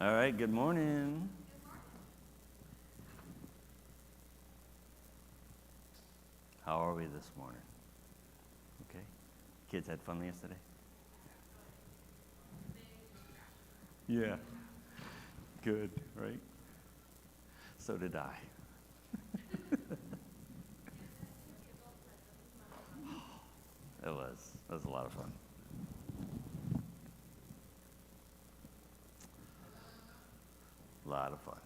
All right, good morning. How are we this morning? Okay. Kids had fun yesterday? Yeah. Good, right? So did I. It was a lot of fun. A lot of fun.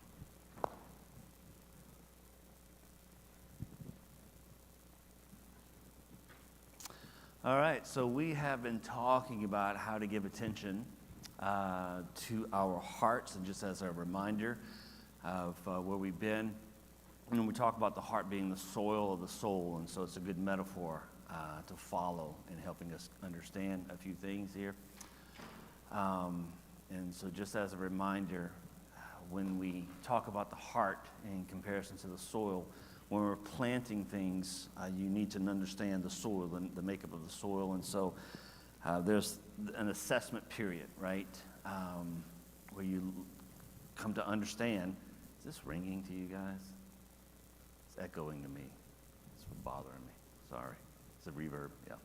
All right, so we have been talking about how to give attention to our hearts, and just as a reminder of where we've been, and we talk about the heart being the soil of the soul, and so it's a good metaphor to follow in helping us understand a few things here. And so just as a reminder, when we talk about the heart in comparison to the soil, when we're planting things, you need to understand the soil, the makeup of the soil. And so there's an assessment period, right, where you come to understand. Is this ringing to you guys? It's echoing to me. It's bothering me. Sorry. It's a reverb, yeah.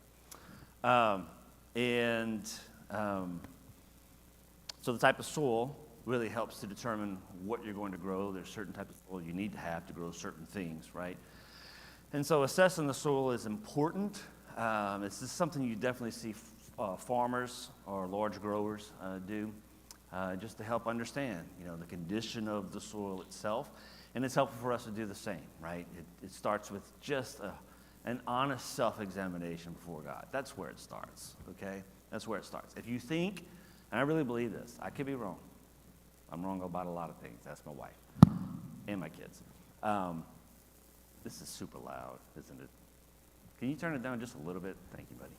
So the type of soil really helps to determine what you're going to grow. There's certain type of soil you need to have to grow certain things, right? And so assessing the soil is important. It's just something you definitely see farmers or large growers do, just to help understand, the condition of the soil itself. And it's helpful for us to do the same, right? It starts with just an honest self-examination before God. That's where it starts, okay? That's where it starts. If you think, and I really believe this, I could be wrong. I'm wrong about a lot of things. That's my wife and my kids. This is super loud, isn't it? Can you turn it down just a little bit? Thank you, buddy.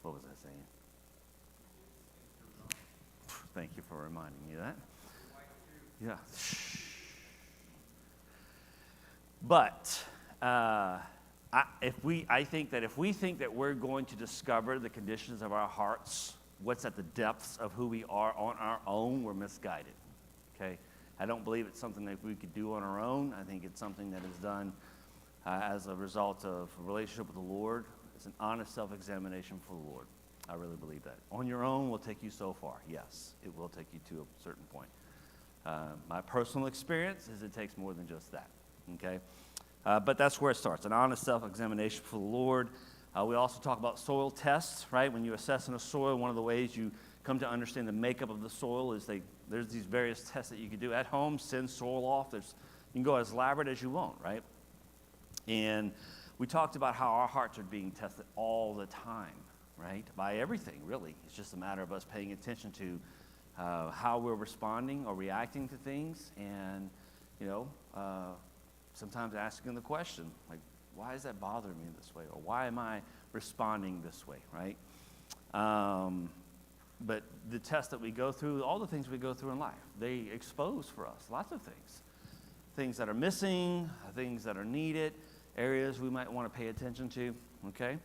What was I saying? Thank you for reminding me of that. Yeah. But I think that if we think that we're going to discover the conditions of our hearts, what's at the depths of who we are on our own, we're misguided, okay? I don't believe it's something that we could do on our own. I think it's something that is done as a result of a relationship with the Lord. It's an honest self-examination for the Lord. I really believe that. On your own will take you so far. Yes, it will take you to a certain point. My personal experience is it takes more than just that, okay? But that's where it starts, an honest self-examination for the Lord. We also talk about soil tests, right? When you're assessing a soil, one of the ways you come to understand the makeup of the soil is there's these various tests that you can do at home, send soil off. You can go as elaborate as you want, right? And we talked about how our hearts are being tested all the time, right? By everything, really. It's just a matter of us paying attention to how we're responding or reacting to things, and, sometimes asking the question, like, why is that bothering me this way? Or why am I responding this way, right? But the tests that we go through, all the things we go through in life, they expose for us lots of things. Things that are missing, things that are needed, areas we might want to pay attention to, okay?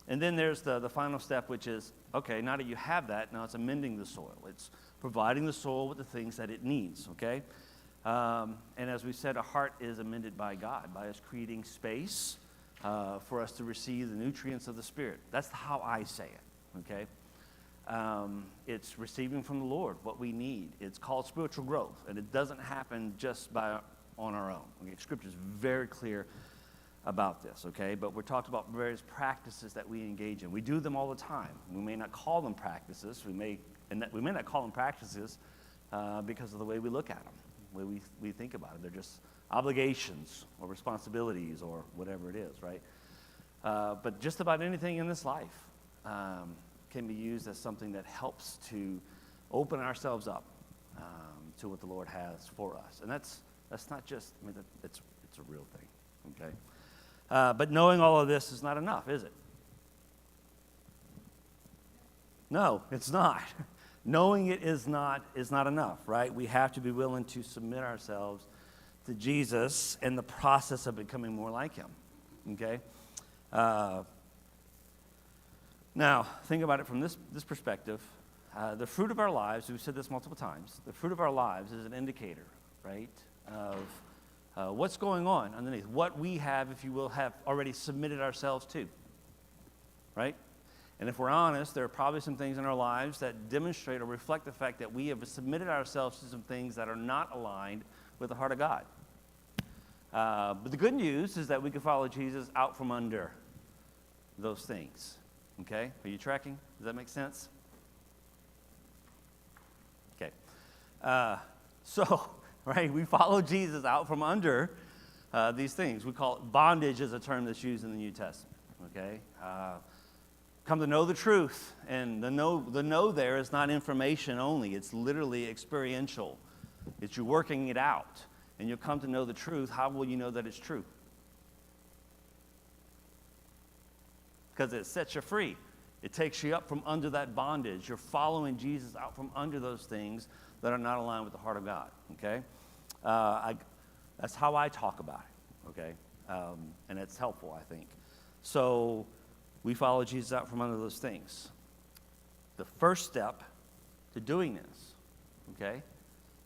And then there's the final step, which is, okay, now that you have that, now it's amending the soil. It's providing the soil with the things that it needs, okay? And as we said, a heart is amended by God, by us creating space for us to receive the nutrients of the Spirit. That's how I say it, okay? It's receiving from the Lord what we need. It's called spiritual growth, and it doesn't happen just on our own. Okay? Scripture is very clear about this, okay? But we're talking about various practices that we engage in. We do them all the time. We may not call them practices. We may not call them practices because of the way we look at them. The way we think about it. They're just obligations or responsibilities or whatever it is, right? But just about anything in this life can be used as something that helps to open ourselves up to what the Lord has for us. And that's not just, it's a real thing, okay? But knowing all of this is not enough, is it? No, it's not. Knowing it is not enough, right? We have to be willing to submit ourselves to Jesus in the process of becoming more like him, okay? Now, think about it from this perspective. The fruit of our lives, we've said this multiple times, the fruit of our lives is an indicator, right, of what's going on underneath, what we have, if you will, have already submitted ourselves to, right? And if we're honest, there are probably some things in our lives that demonstrate or reflect the fact that we have submitted ourselves to some things that are not aligned with the heart of God. But the good news is that we can follow Jesus out from under those things. Okay? Are you tracking? Does that make sense? Okay. So, right, we follow Jesus out from under these things. We call it bondage, is a term that's used in the New Testament. Okay? Come to know the truth. And the know there is not information only. It's literally experiential. It's you working it out. And you'll come to know the truth. How will you know that it's true? Because it sets you free. It takes you up from under that bondage. You're following Jesus out from under those things that are not aligned with the heart of God. Okay? That's how I talk about it. Okay? And it's helpful, I think. So we follow Jesus out from under those things. The first step to doing this, okay?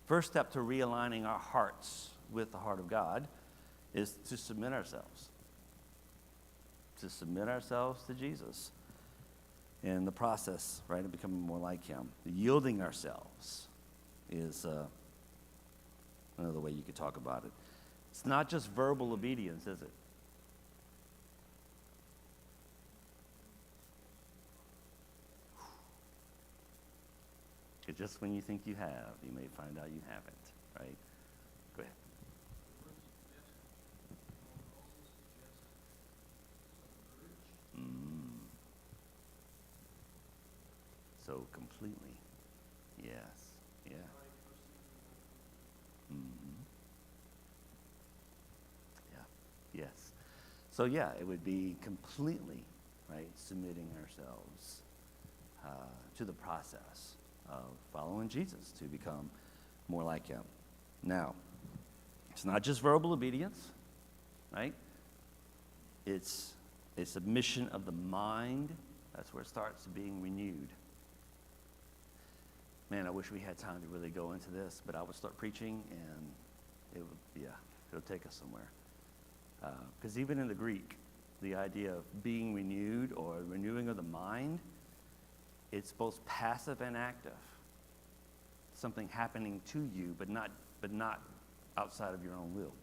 First step to realigning our hearts with the heart of God is to submit ourselves. To submit ourselves to Jesus. In the process, right, of becoming more like him. Yielding ourselves is another way you could talk about it. It's not just verbal obedience, is it? Just when you think you have, you may find out you haven't, right? Go ahead. So completely. Yes. Yeah. Yeah. Yes. So yeah, it would be completely, right, submitting ourselves to the process of following Jesus to become more like him. Now, it's not just verbal obedience, right? It's a submission of the mind. That's where it starts being renewed. Man, I wish we had time to really go into this, but I would start preaching and it'll take us somewhere. Because even in the Greek, the idea of being renewed or renewing of the mind, it's both passive and active. Something happening to you, but not outside of your own will.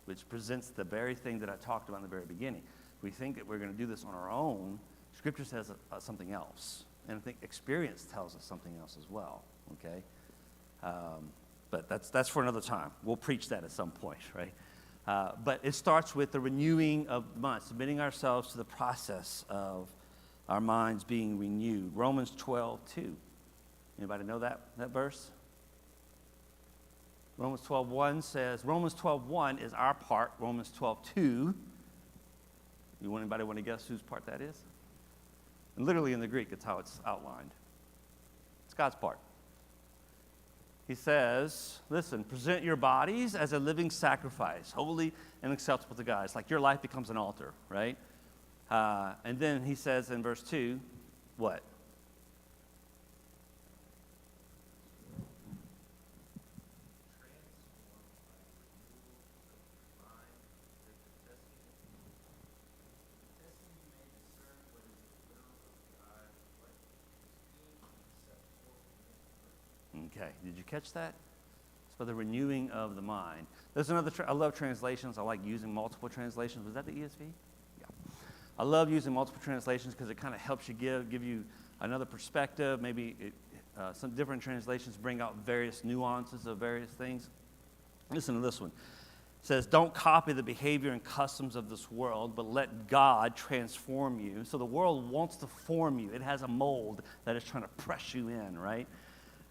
Which presents the very thing that I talked about in the very beginning. We think that we're going to do this on our own. Scripture says something else. And I think experience tells us something else as well. Okay? But that's for another time. We'll preach that at some point, right? But it starts with the renewing of the mind, submitting ourselves to the process of our minds being renewed. Romans 12:2. Anybody know that verse? Romans 12:1 says, Romans 12:1 is our part. Romans 12:2. Anybody want to guess whose part that is? And literally in the Greek, it's how it's outlined. It's God's part. He says, listen, present your bodies as a living sacrifice, holy and acceptable to God. It's like your life becomes an altar, right? And then he says in verse 2, what? Okay, did you catch that? It's for the renewing of the mind. There's another, I love translations. I like using multiple translations. Was that the ESV? Yeah. I love using multiple translations because it kind of helps you give you another perspective. Maybe some different translations bring out various nuances of various things. Listen to this one. It says, don't copy the behavior and customs of this world, but let God transform you. So the world wants to form you. It has a mold that is trying to press you in, right?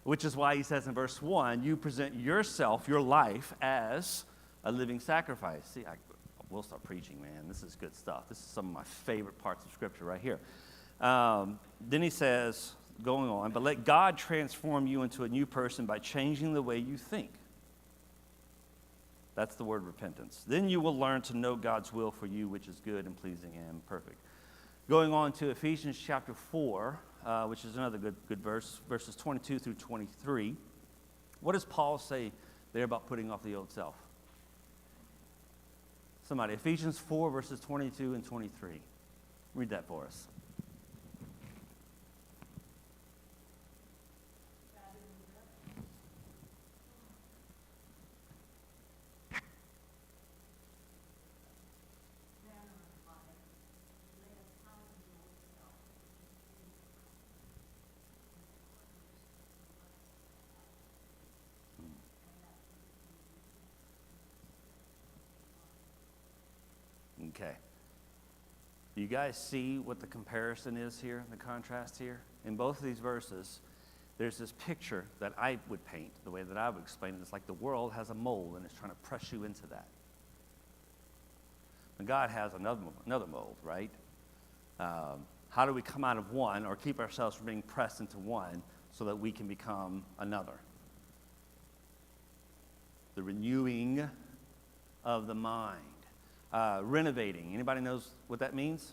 Which is why he says in verse 1, you present yourself, your life, as a living sacrifice. See, we'll start preaching, man. This is good stuff. This is some of my favorite parts of Scripture right here. Then he says, going on, but let God transform you into a new person by changing the way you think. That's the word repentance. Then you will learn to know God's will for you, which is good and pleasing and perfect. Going on to Ephesians chapter 4, which is another good verse, verses 22 through 23. What does Paul say there about putting off the old self? Somebody, Ephesians 4, verses 22 and 23. Read that for us. Okay. Do you guys see what the comparison is here, the contrast here? In both of these verses, there's this picture that I would paint, the way that I would explain it. It's like the world has a mold and it's trying to press you into that. And God has another mold, right? How do we come out of one or keep ourselves from being pressed into one so that we can become another? The renewing of the mind. Renovating. Anybody knows what that means?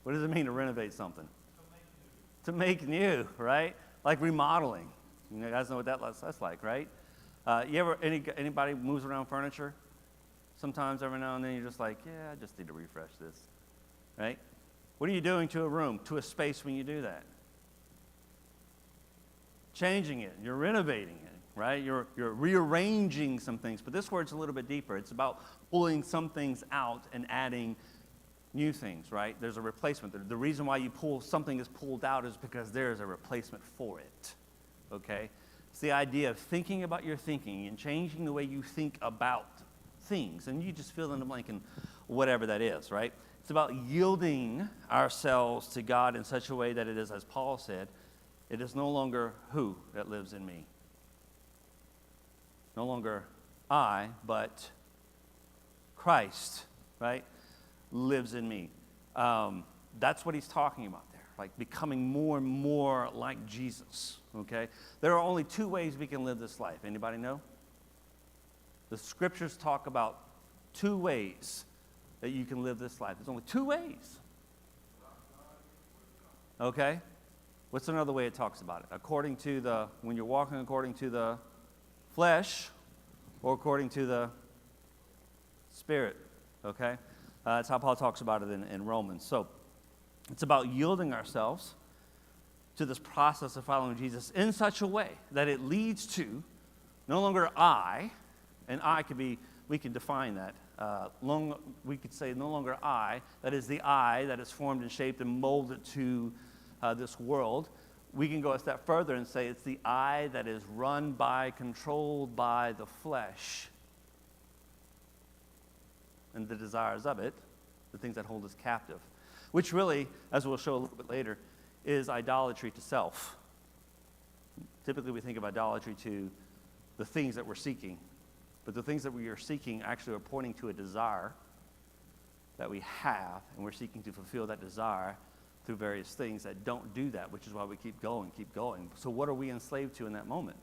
What does it mean to renovate something? To make new, right? Like remodeling. You guys know what that's like, right? You ever anybody moves around furniture? Sometimes every now and then you're just like, yeah, I just need to refresh this, right? What are you doing to a room, to a space when you do that? Changing it. You're renovating it. Right? You're rearranging some things, but this word's a little bit deeper. It's about pulling some things out and adding new things, right? There's a replacement. The reason why something is pulled out is because there is a replacement for it, okay? It's the idea of thinking about your thinking and changing the way you think about things, and you just fill in the blank in whatever that is, right? It's about yielding ourselves to God in such a way that it is, as Paul said, it is no longer who that lives in me. No longer I, but Christ, right, lives in me. That's what he's talking about there, like becoming more and more like Jesus, okay? There are only two ways we can live this life. Anybody know? The scriptures talk about two ways that you can live this life. There's only two ways. Okay? What's another way it talks about it? When you're walking according to the flesh or according to the Spirit, okay? That's how Paul talks about it in Romans. So it's about yielding ourselves to this process of following Jesus in such a way that it leads to no longer I, and I could be, we can define that. We could say no longer I, that is the I that is formed and shaped and molded to this world. We can go a step further and say it's the I that is run by, controlled by the flesh and the desires of it, the things that hold us captive, which really, as we'll show a little bit later, is idolatry to self. Typically we think of idolatry to the things that we're seeking, but the things that we are seeking actually are pointing to a desire that we have, and we're seeking to fulfill that desire through various things that don't do that, which is why we keep going. So what are we enslaved to in that moment?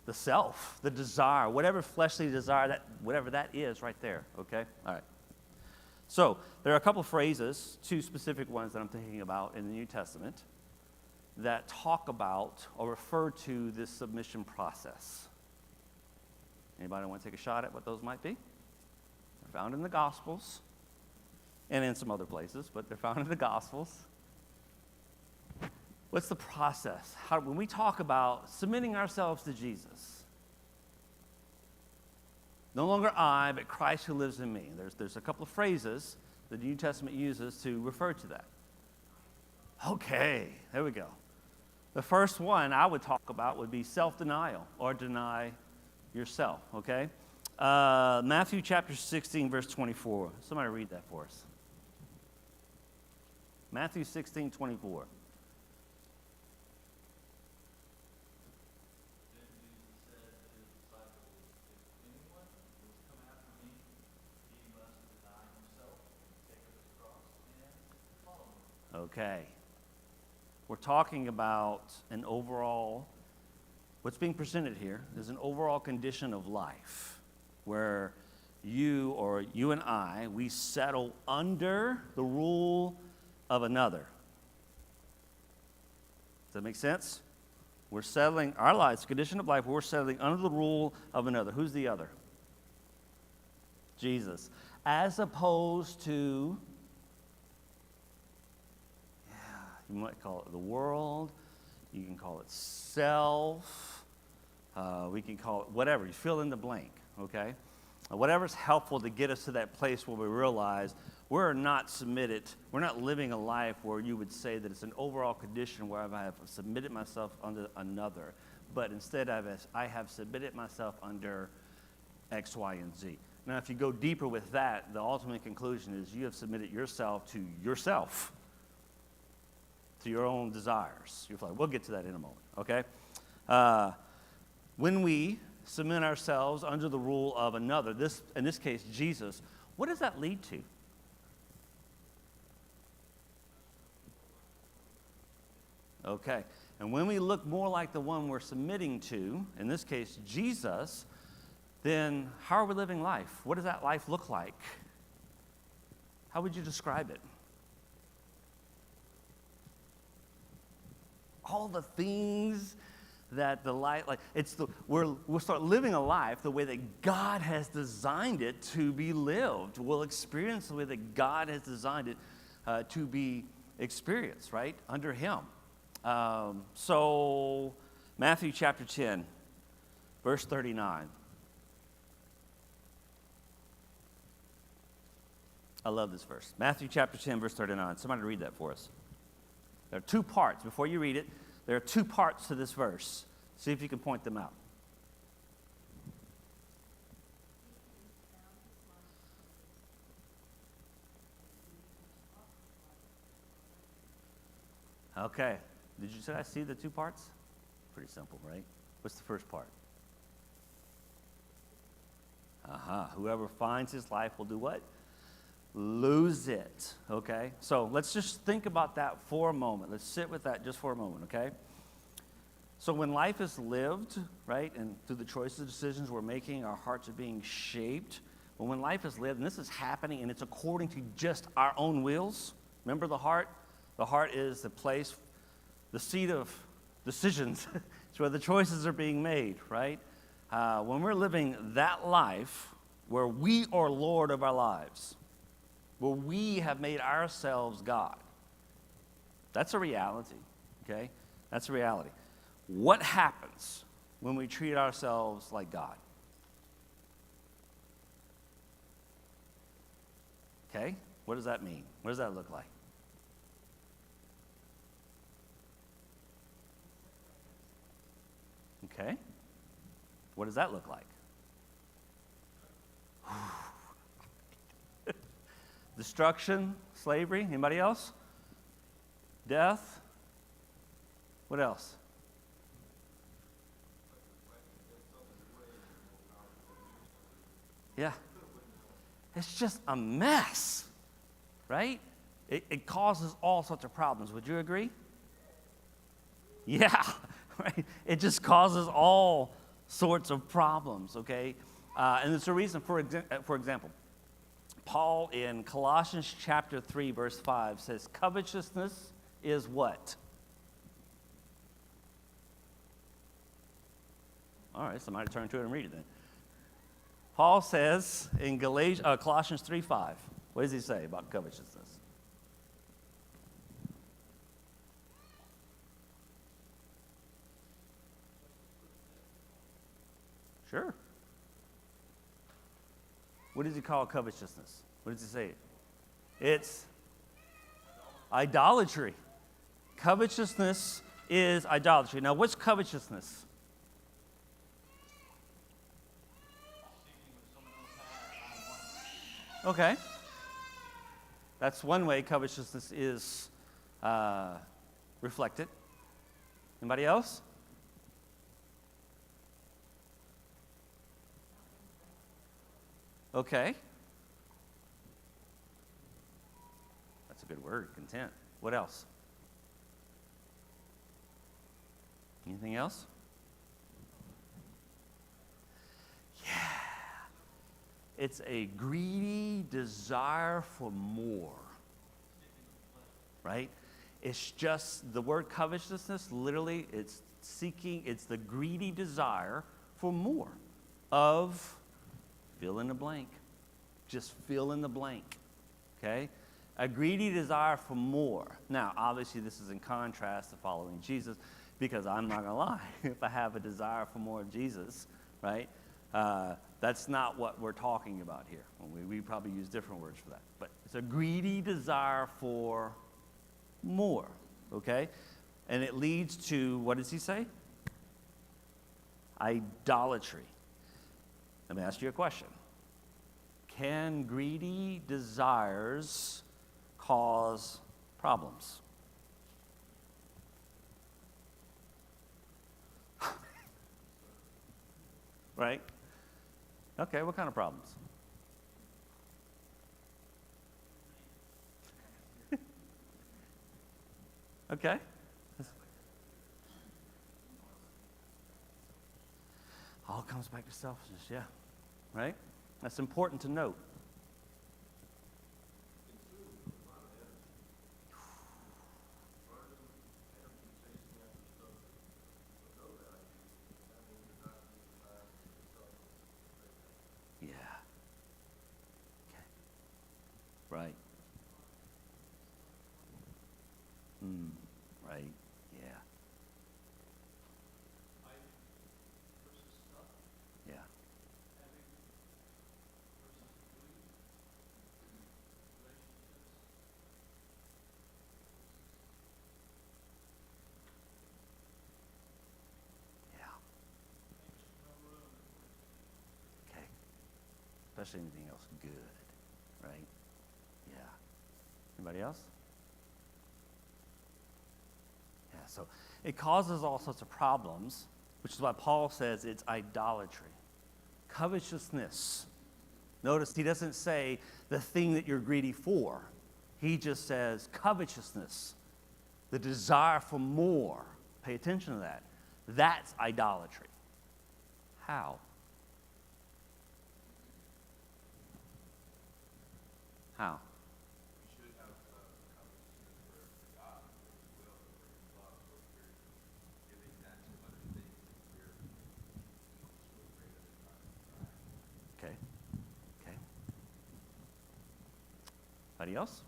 The self, the desire, whatever fleshly desire, whatever that is right there, okay? All right. So there are a couple phrases, two specific ones that I'm thinking about in the New Testament that talk about or refer to this submission process. Anybody want to take a shot at what those might be? They're found in the Gospels. And in some other places, but they're found in the Gospels. What's the process? When we talk about submitting ourselves to Jesus, no longer I, but Christ who lives in me. There's a couple of phrases the New Testament uses to refer to that. Okay, there we go. The first one I would talk about would be self-denial, or deny yourself, okay? Matthew chapter 16, verse 24. Somebody read that for us. Matthew 16, 24. Okay. We're talking about an overall, what's being presented here is an overall condition of life where you and I, we settle under the rule of another. Does that make sense? We're settling our lives, condition of life, we're settling under the rule of another. Who's the other? Jesus. As opposed to, you might call it the world, you can call it self, we can call it whatever, you fill in the blank, okay? Whatever's helpful to get us to that place where we realize we're not living a life where you would say that it's an overall condition where I have submitted myself under another, but instead I have submitted myself under X, Y, and Z. Now, if you go deeper with that, the ultimate conclusion is you have submitted yourself, to your own desires. We'll get to that in a moment, okay? When we submit ourselves under the rule of another, in this case, Jesus, what does that lead to? Okay, and when we look more like the one we're submitting to, in this case, Jesus, then how are we living life? What does that life look like? How would you describe it? All the things that the life, we'll start living a life the way that God has designed it to be lived. We'll experience the way that God has designed it to be experienced, right? Under Him. So, Matthew chapter 10, verse 39. I love this verse. Matthew chapter 10, verse 39. Somebody read that for us. There are two parts. Before you read it, there are two parts to this verse. See if you can point them out. Okay. Did you say I see the two parts? Pretty simple, right? What's the first part? Whoever finds his life will do what? Lose it, okay? So let's just think about that for a moment. Let's sit with that just for a moment, okay? So when life is lived, right, and through the choices and decisions we're making, our hearts are being shaped. But when life is lived, and this is happening, and it's according to just our own wills. Remember the heart? The heart is the place, the seat of decisions. It's where the choices are being made, right? When we're living that life where we are Lord of our lives, where we have made ourselves God. That's a reality, okay? That's a reality. What happens when we treat ourselves like God? Okay? What does that mean? What does that look like? Okay? What does that look like? Destruction, slavery, anybody else? Death? What else? Yeah. It's just a mess, right? It causes all sorts of problems. Would you agree? Yeah, right? It just causes all sorts of problems, okay? And it's a reason, for example, Paul in Colossians chapter 3, verse 5 says, covetousness is what? All right, somebody turn to it and read it then. Paul says in Colossians 3:5, what does he say about covetousness? Sure. What does he call covetousness? What does he say? It's idolatry. Covetousness is idolatry. Now, what's covetousness? Okay. That's one way covetousness is reflected. Anybody else? Okay. That's a good word, content. What else? Anything else? Yeah. It's a greedy desire for more, right? It's just, the word covetousness, literally, it's seeking, it's the greedy desire for more of, fill in the blank. Just fill in the blank, okay? A greedy desire for more. Now, obviously, this is in contrast to following Jesus, because I'm not going to lie. If I have a desire for more of Jesus, right, that's not what we're talking about here. We probably use different words for that. But it's a greedy desire for more, okay? And it leads to, what does he say? Idolatry. Let me ask you a question. Can greedy desires cause problems? Right? Okay, what kind of problems? Okay. All comes back to selfishness, yeah. Right? That's important to note. Yeah. Okay. Right. Right. Yeah. Yeah. Yeah. Okay. Especially anything else good, right? Yeah. Anybody else? Yeah, so it causes all sorts of problems, which is why Paul says it's idolatry. Covetousness. Notice he doesn't say the thing that you're greedy for. He just says covetousness, the desire for more. Pay attention to that. That's idolatry. How? How? Okay. Okay. Anybody else?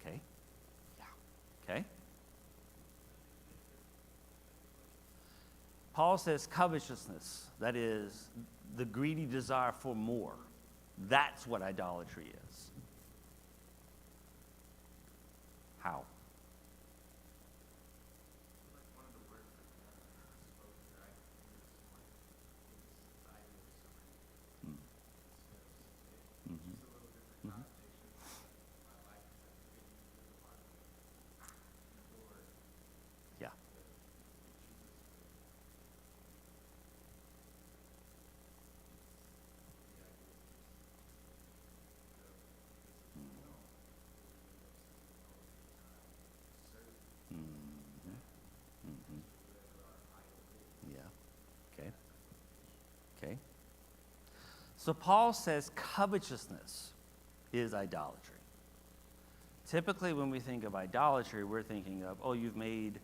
Okay. Yeah. Okay. Paul says covetousness, that is the greedy desire for more. That's what idolatry is. How? Yeah. Yeah. Okay. Okay. So Paul says covetousness is idolatry. Typically, when we think of idolatry, we're thinking of, oh, you've made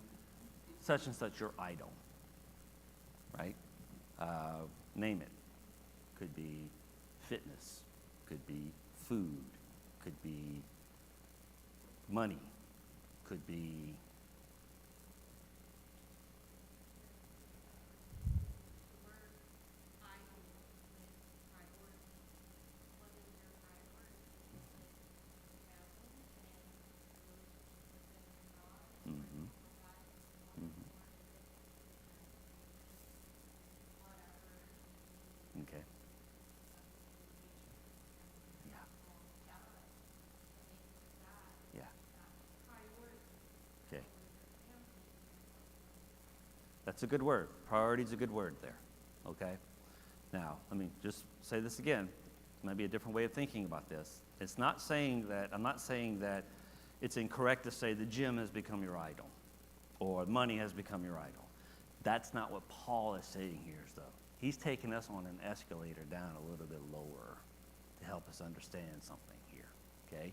such and such your idol, right? Name it. Could be fitness, could be food, could be money, could be okay. Yeah. Yeah. Okay. That's a good word. Priority is a good word there. Okay? Now, let me just say this again. Maybe a different way of thinking about this. It's not saying that, I'm not saying that it's incorrect to say the gym has become your idol. or money has become your idol. That's not what Paul is saying here, though. He's taking us on an escalator down a little bit lower to help us understand something here, okay?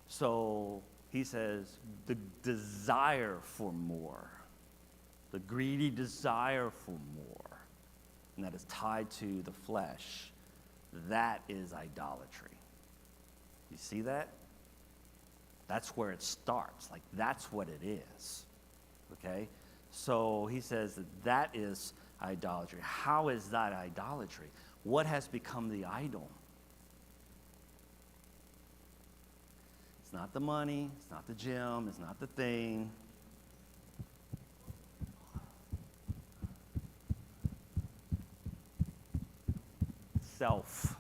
So he says the desire for more, the greedy desire for more, and that is tied to the flesh, that is idolatry. You see that? That's where it starts. Like, that's what it is, okay? So he says that is idolatry. How is that idolatry? What has become the idol? It's not the money, it's not the gym, it's not the thing. Self.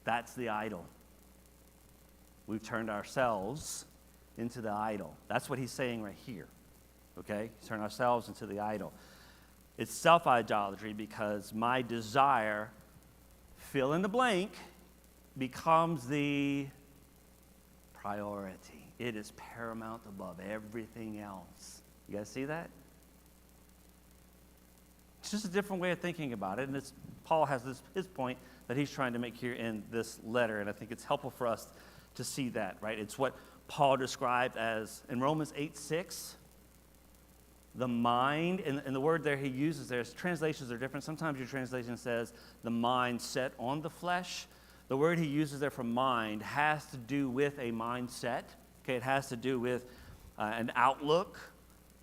That's the idol. We've turned ourselves into the idol. That's what he's saying right here. Okay? He's turned ourselves into the idol. It's self-idolatry because my desire, fill in the blank, becomes the priority. It is paramount above everything else. You guys see that? It's just a different way of thinking about it. And Paul has his point that he's trying to make here in this letter. And I think it's helpful for us to see that, right? It's what Paul described as, in Romans 8:6, the mind, and the word there he uses there, translations are different. Sometimes your translation says the mind set on the flesh. The word he uses there for mind has to do with a mindset. Okay, it has to do with an outlook.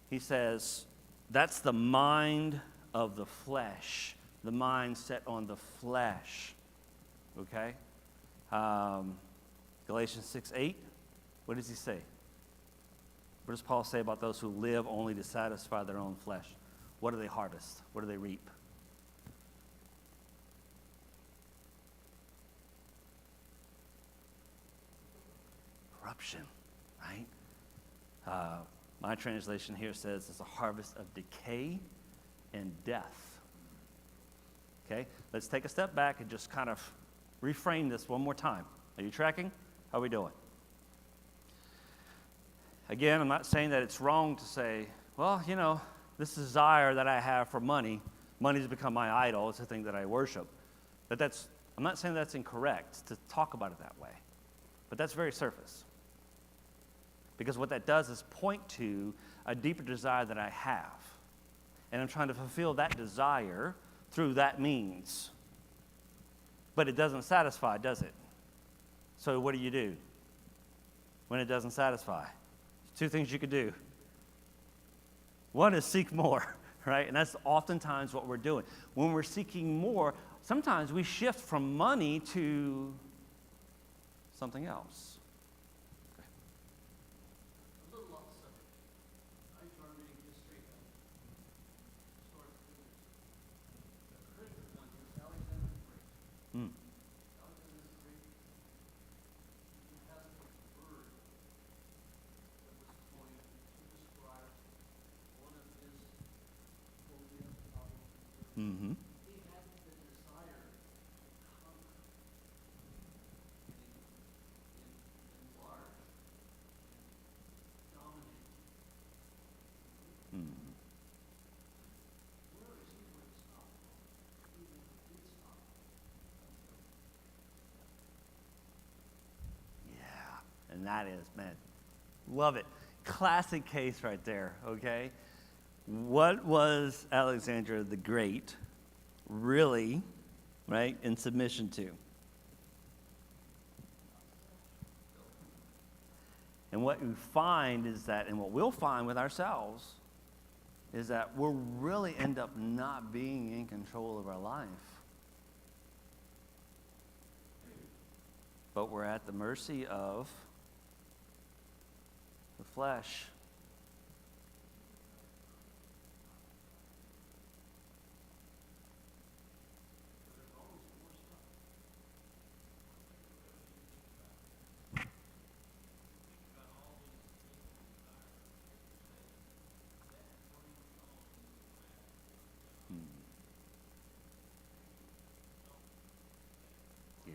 He says that's the mind of the flesh, the mind set on the flesh. Okay? Galatians 6:8, what does he say? What does Paul say about those who live only to satisfy their own flesh? What do they harvest? What do they reap? Corruption, right? My translation here says it's a harvest of decay and death. Okay, let's take a step back and just kind of reframe this one more time. Are you tracking? How are we doing? Again, I'm not saying that it's wrong to say, well, you know, this desire that I have for money's become my idol. It's a thing that I worship. I'm not saying that's incorrect to talk about it that way. But that's very surface. Because what that does is point to a deeper desire that I have. And I'm trying to fulfill that desire through that means. But it doesn't satisfy, does it? So what do when it doesn't satisfy? Two things you could do. One is seek more, right? And that's oftentimes what we're doing. When we're seeking more, sometimes we shift from money to something else. A little off subject. I started reading history of historic figures. The critical one is Alexander the Great. Alexander the Great, he has a word that was coined to describe one of his phobia problems. Mm-hmm. He had the desire to conquer, enlarge, and dominate. Mm-hmm. Where is he going to stop? He never did stop until Yeah, and that is, man, love it. Classic case right there, okay? What was Alexander the Great really, right, in submission to? And what you find is that, and what we'll find with ourselves, is that we'll really end up not being in control of our life. But we're at the mercy of the flesh. Yeah.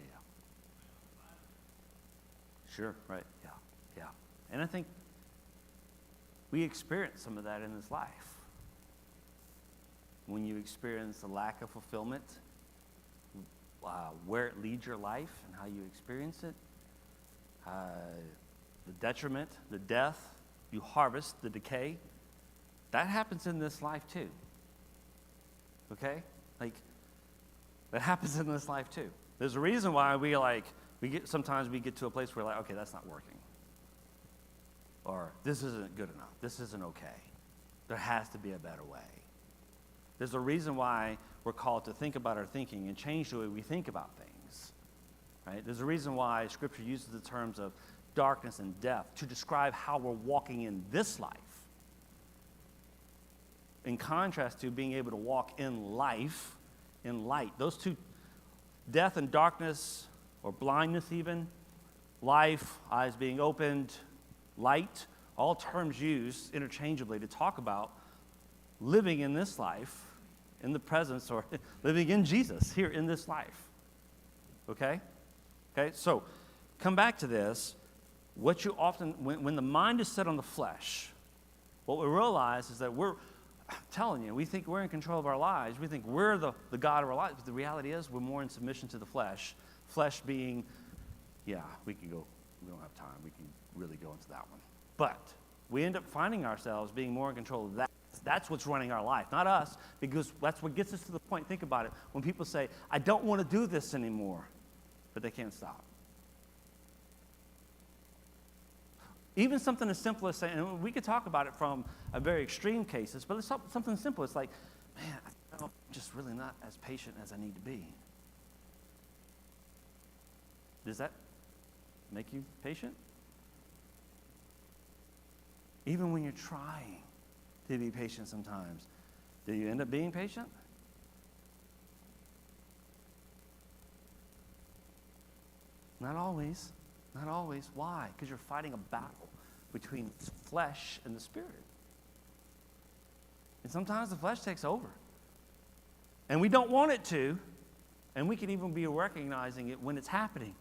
Sure, right, yeah. And I think We experience some of that in this life. When you experience the lack of fulfillment, where it leads your life and how you experience it, the detriment, the death, you harvest the decay, that happens in this life too. Okay? Like, that happens in this life too. There's a reason why sometimes we get to a place where we're like, okay, that's not working. Or this isn't good enough. This isn't okay. There has to be a better way. There's a reason why we're called to think about our thinking and change the way we think about things. Right? There's a reason why Scripture uses the terms of darkness and death to describe how we're walking in this life. In contrast to being able to walk in life, in light. Those two, death and darkness, or blindness even, life, eyes being opened, light, all terms used interchangeably to talk about living in this life, in the presence, or living in Jesus here in this life. Okay? Okay, so come back to this. What you often, when the mind is set on the flesh, what we realize is that I'm telling you, we think we're in control of our lives. We think we're the God of our lives. But the reality is we're more in submission to the flesh. Flesh being, we don't have time. We can really go into that one. But we end up finding ourselves being more in control of that. That's what's running our life, not us, because that's what gets us to the point. Think about it. When people say, I don't want to do this anymore, but they can't stop. Even something as simple as saying, and we could talk about it from a very extreme cases, but it's something simple. It's like, man, I'm just really not as patient as I need to be. Does that make you patient? Even when you're trying to be patient sometimes, do you end up being patient? Not always. Not always. Why? Because you're fighting a battle between the flesh and the spirit. And sometimes the flesh takes over. And we don't want it to. And we can even be recognizing it when it's happening.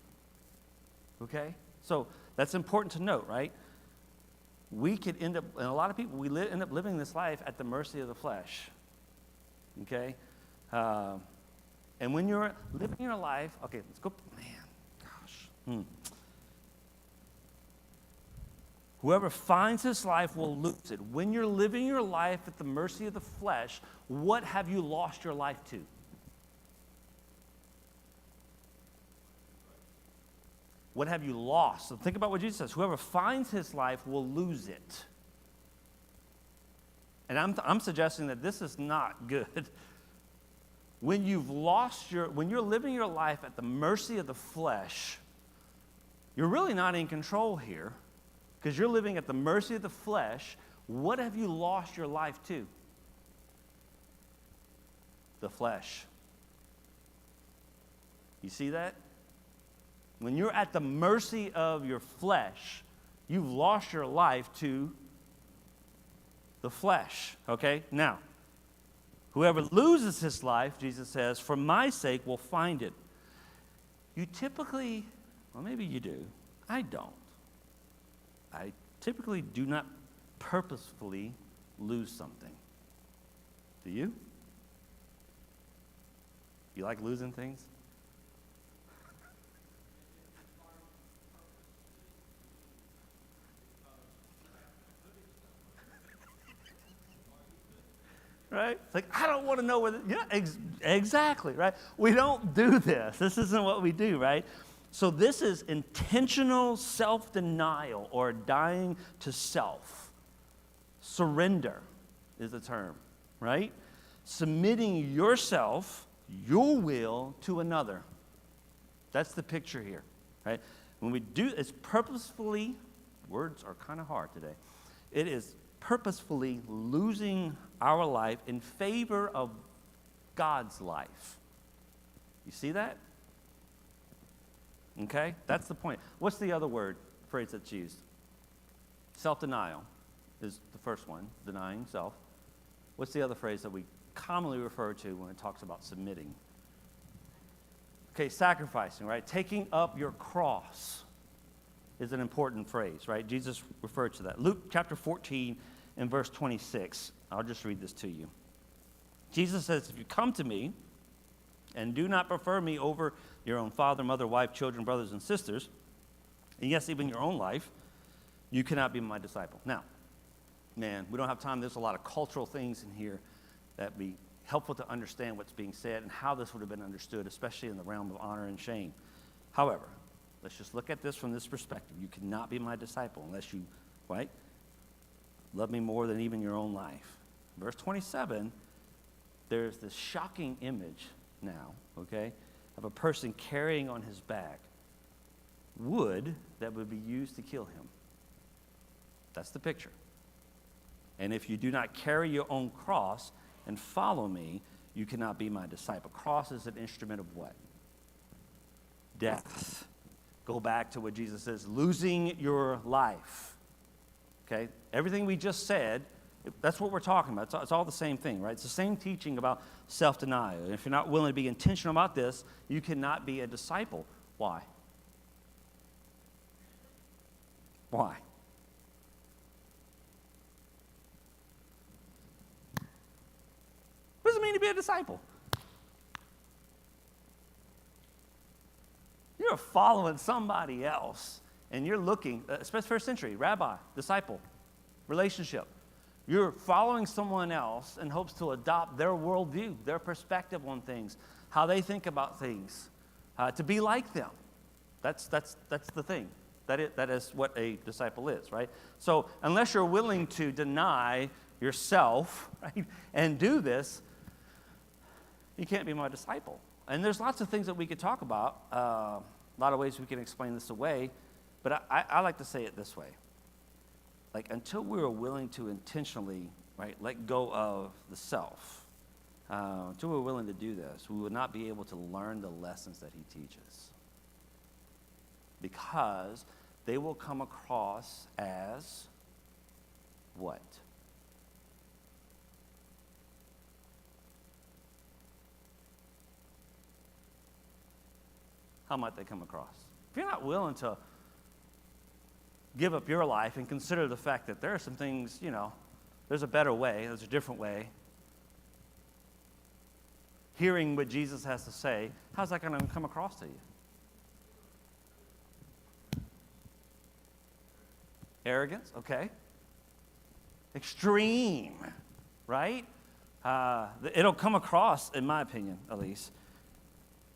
Okay? So that's important to note, right? We could end up, and a lot of people, end up living this life at the mercy of the flesh. Okay? And when you're living your life, okay, let's go, Whoever finds his life will lose it. When you're living your life at the mercy of the flesh, what have you lost your life to? What have you lost? So think about what Jesus says. Whoever finds his life will lose it. And I'm suggesting that this is not good. When you're living your life at the mercy of the flesh, you're really not in control here because you're living at the mercy of the flesh. What have you lost your life to? The flesh. You see that? When you're at the mercy of your flesh, you've lost your life to the flesh. Okay? Now, whoever loses his life, Jesus says, for my sake will find it. You typically, well, maybe you do. I don't. I typically do not purposefully lose something. Do you? You like losing things? Right? It's like, I don't want to know where exactly, right? We don't do this. This isn't what we do, right? So this is intentional self-denial or dying to self. Surrender is the term, right? Submitting yourself, your will, to another. That's the picture here, right? When we do, it's purposefully, words are kind of hard today. It is purposefully losing our life in favor of God's life. You see that? Okay? That's the point. What's the other phrase that's used? Self-denial is the first one, denying self. What's the other phrase that we commonly refer to when it talks about submitting? Okay, sacrificing, right? Taking up your cross is an important phrase, right? Jesus referred to that. Luke chapter 14 in verse 26. I'll just read this to you. Jesus says, if you come to me and do not prefer me over your own father, mother, wife, children, brothers, and sisters, and yes, even your own life, you cannot be my disciple. Now, man, we don't have time. There's a lot of cultural things in here that would be helpful to understand what's being said and how this would have been understood, especially in the realm of honor and shame. However, let's just look at this from this perspective. You cannot be my disciple unless you, right, love me more than even your own life. Verse 27, there's this shocking image now, okay, of a person carrying on his back wood that would be used to kill him. That's the picture. And if you do not carry your own cross and follow me, you cannot be my disciple. Cross is an instrument of what? Death. Go back to what Jesus says, losing your life. Okay? Everything we just said, that's what we're talking about. It's all the same thing, right? It's the same teaching about self-denial. And if you're not willing to be intentional about this, you cannot be a disciple. Why? Why? What does it mean to be a disciple? You're following somebody else, and you're looking, especially first century, rabbi, disciple, relationship. You're following someone else in hopes to adopt their worldview, their perspective on things, how they think about things, to be like them. That's the thing. That is what a disciple is, right? So unless you're willing to deny yourself, right, and do this, you can't be my disciple. And there's lots of things that we could talk about, a lot of ways we can explain this away, but I like to say it this way. Like, until we are willing to intentionally, right, let go of the self, until we're willing to do this, we will not be able to learn the lessons that he teaches. Because they will come across as what? How might they come across? If you're not willing to give up your life and consider the fact that there are some things, there's a better way, there's a different way. Hearing what Jesus has to say, how's that going to come across to you? Arrogance, okay. Extreme, right? It'll come across, in my opinion at least,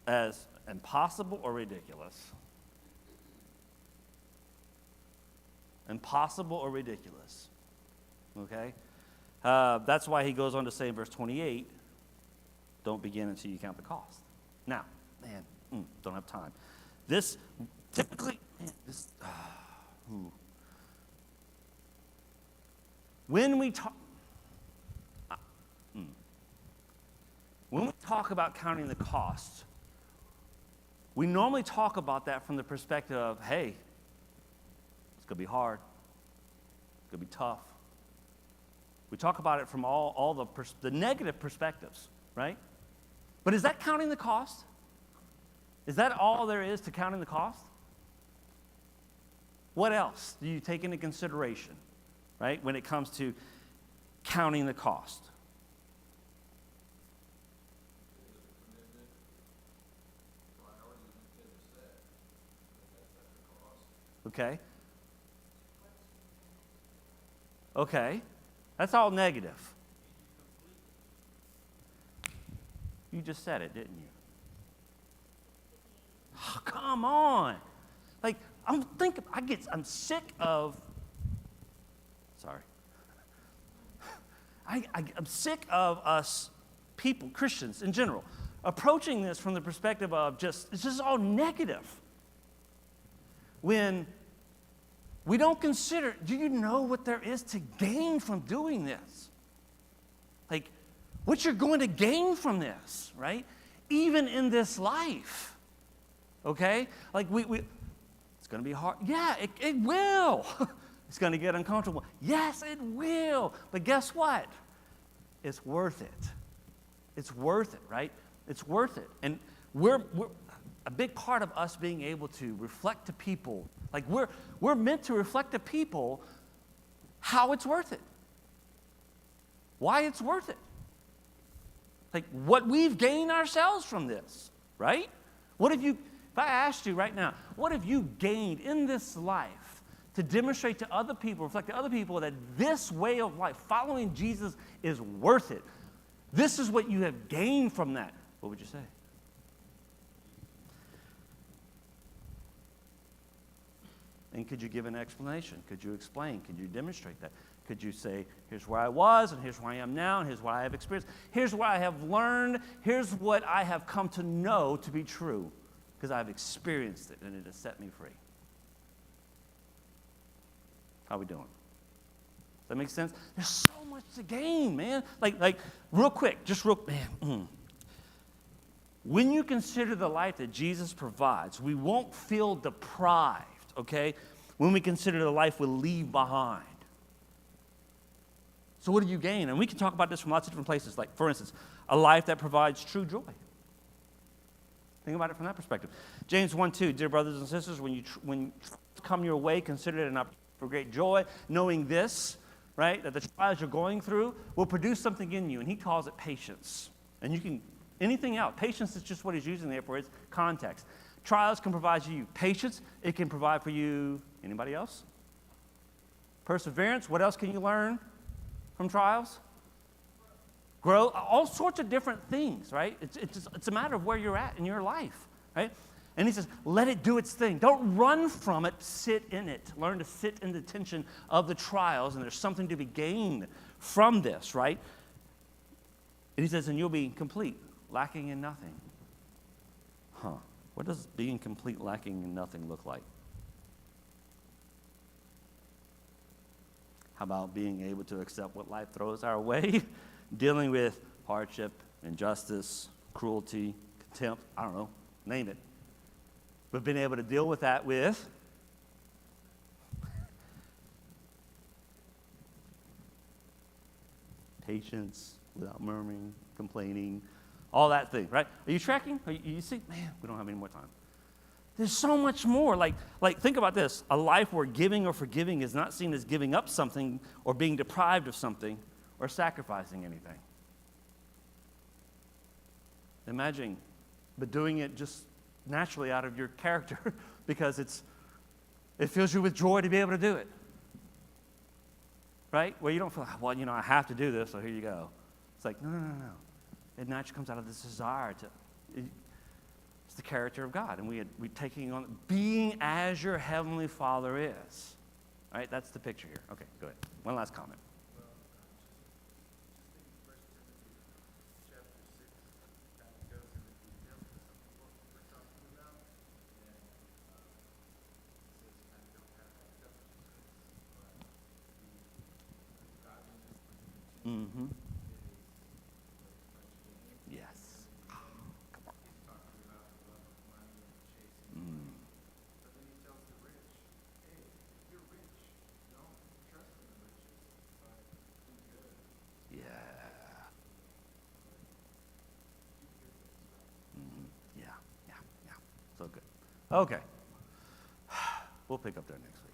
as impossible or ridiculous. Impossible or ridiculous. Okay? That's why he goes on to say in verse 28, don't begin until you count the cost. Now, man, don't have time. This, typically, when we talk about counting the cost, we normally talk about that from the perspective of, hey, it's going to be hard. It's going to be tough. We talk about it from all the negative perspectives, right? But is that counting the cost? Is that all there is to counting the cost? What else do you take into consideration, right, when it comes to counting the cost? Okay. Okay. That's all negative. You just said it, didn't you? Oh, come on. Like, I'm sick of, sorry. I'm sick of us people, Christians in general, approaching this from the perspective of it's just all negative. When we don't consider, do you know what there is to gain from doing this? Like, what you're going to gain from this, right? Even in this life, okay? Like, it's going to be hard. Yeah, it will. It's going to get uncomfortable. Yes, it will. But guess what? It's worth it. It's worth it, right? It's worth it. And we're a big part of us being able to reflect to people, like we're meant to reflect to people how it's worth it. why it's worth it. Like what we've gained ourselves from this, right? If I asked you right now, what have you gained in this life to demonstrate to other people, reflect to other people that this way of life, following Jesus, is worth it? This is what you have gained from that. What would you say? And could you give an explanation? Could you explain? Could you demonstrate that? Could you say, here's where I was, and here's where I am now, and here's what I have experienced. Here's what I have learned. Here's what I have come to know to be true, because I've experienced it, and it has set me free. How are we doing? Does that make sense? There's so much to gain, man. Like real quick, man. When you consider the life that Jesus provides, we won't feel deprived, okay, when we consider the life we'll leave behind. So what do you gain? And we can talk about this from lots of different places. Like, for instance, a life that provides true joy. Think about it from that perspective. James 1:2, dear brothers and sisters, when trials come your way, consider it an opportunity for great joy, knowing this, right, that the trials you're going through will produce something in you, and he calls it patience. And you can, anything else, patience is just what he's using there for its context. Trials can provide you patience. It can provide for you, anybody else? Perseverance. What else can you learn from trials? Grow. All sorts of different things, right? It's a matter of where you're at in your life, right? And he says, let it do its thing. Don't run from it. Sit in it. Learn to sit in the tension of the trials, and there's something to be gained from this, right? And he says, and you'll be complete, lacking in nothing. What does being complete, lacking in nothing look like? How about being able to accept what life throws our way? Dealing with hardship, injustice, cruelty, contempt, I don't know, name it. But being able to deal with that with patience, without murmuring, complaining, all that thing, right? Are you tracking? You see, man, we don't have any more time. There's so much more. Like think about this. A life where giving or forgiving is not seen as giving up something or being deprived of something or sacrificing anything. Imagine, but doing it just naturally out of your character because it fills you with joy to be able to do it. Right? Where you don't feel, well, I have to do this, so here you go. It's like, no. It naturally comes out of this desire it's the character of God. And we're taking on, being as your heavenly Father is. All right, that's the picture here. Okay, go ahead. One last comment. Well, just think 1 Timothy chapter 6 kind of goes into detail to some of what we're talking about. And it says kind of don't have that selfishness, but the godliness which Mm-hmm. is Yes. he's talking about the love of money and chasing. But then he tells the rich, hey, if you're rich, don't trust in the riches, but do good. Yeah. Yeah. So good. Okay. We'll pick up there next week.